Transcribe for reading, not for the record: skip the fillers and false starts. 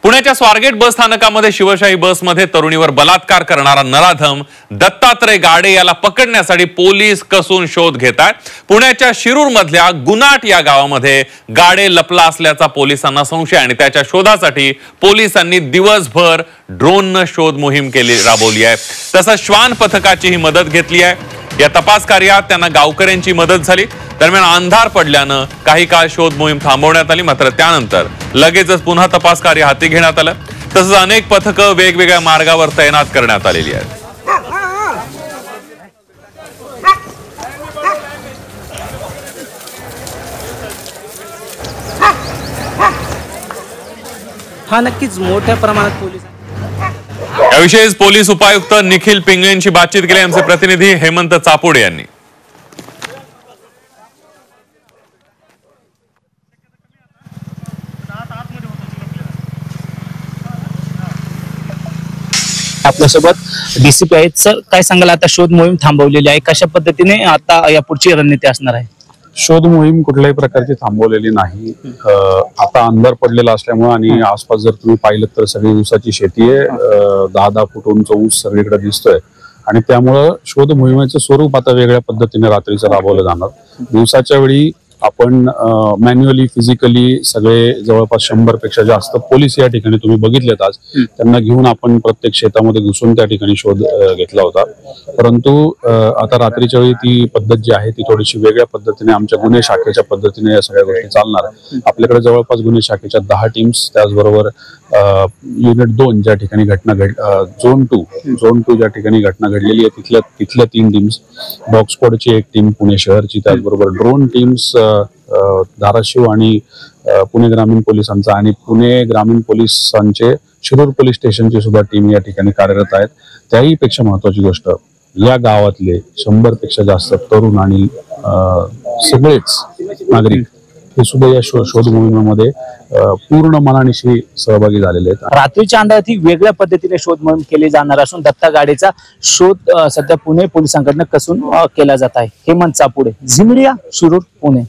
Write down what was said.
पुण्याच्या स्वारगेट बस स्थानकामध्ये शिवशाही बसमध्ये तरुणीवर बलात्कार करणारा नराधम दत्तात्रय गाडे याला पकडण्यासाठी पोलीस कसून शोध घेतात। पुण्याच्या शिरूर मधल्या गुनाट या गावामध्ये गाडे लपला असल्याचा पोलिसांना संशय आणि त्याच्या शोधासाठी पोलिसांनी दिवसभर ड्रोनने शोध मोहीम राबवली आहे। तसंच श्वान पथकाची ही मदत घेतली आहे। या तपास कार्यात त्यांना गावकऱ्यांची मदत झाली। दरम्यान अंधार पडल्याने काही काळ शोध मोहीम थांबवण्यात आली, मात्र त्यानंतर लगेचच पुन्हा तपास कार्य हाती घेण्यात आलं। तसंच अनेक पथकं वेगवेगळ्या मार्गावर तैनात करण्यात आलेली आहेत। हा नक्कीच मोठ्या प्रमाणात पोलीस याविषयी पोलीस उपायुक्त निखिल पिंगळेंशी बातचीत केली आमचे प्रतिनिधी हेमंत चापुडे यांनी। आपल्यासोबत डीसीपी आहेत। सर, काय सांगाल, आता शोध मोहीम थांबवलेली आहे, कशा पद्धतीने आता या पुढची रणनीती असणार आहे? शोध मोहीम कुठल्याही प्रकारची थांबवलेली नाही। आता अंधार पडलेला असल्यामुळे आणि आसपास जर तुम्ही पाहिलं तर सगळी ऊसाची शेती आहे। 10-10 फूट उंच ऊस सगळीकडे दिसतोय आणि त्यामुळे शोध मोहिमेचं स्वरूप आता वेगळ्या पद्धतीने रात्रीचं राबवलं जाणार। दिवसाच्या वेळी आपण मॅन्युअली फिजिकली सगळे जवळपास 100 पेक्षा जास्त पोलीस या ठिकाणी तुम्ही बघितलेत आज, त्यांना घेऊन आपण प्रत्येक शेतामध्ये घुसून त्या ठिकाणी शोध घेतला होता। परंतु आता रात्रीच्या वेळी ती पद्धत जी आहे ती थोडीशी वेगळ्या पद्धतीने आमच्या गुन्हे शाखेच्या पद्धतीने या सगळ्या गोष्टी चालणार। आपल्याकडे जवळपास गुन्हे शाखेच्या 10 टीम्स, त्याचबरोबर युनिट 2 ज्या ठिकाणी घटना झोन 2 ज्या ठिकाणी घटना घडलेली आहे तिथल्या 3 टीम्स, डॉग स्क्वॉडची 1 टीम पुणे शहरची, त्याचबरोबर ड्रोन टीम्स धाराशिव आणि पुणे ग्रामीण पोलिसांचा आणि पुणे ग्रामीण पोलिसांचे शिरूर पोलीस स्टेशनची सुद्धा टीम या ठिकाणी कार्यरत आहेत। त्याही पेक्षा महत्वाची गोष्ट, या गावातले 100 पेक्षा जास्त तरुण आणि सगळेच नागरिक हे सुद्धा या शोध मोहिमेमध्ये पूर्ण मनानिशी सहभागी झालेले आहेत। रात्रीच्या अंधारात ही वेगळ्या पद्धतीने शोध मोहीम केली जाणार असून दत्ता गाडेचा शोध सध्या पुणे पोलिसांकडून कसून केला जात आहे। हेमंत चापुडे, झी मीडिया, शिरूर, पुणे।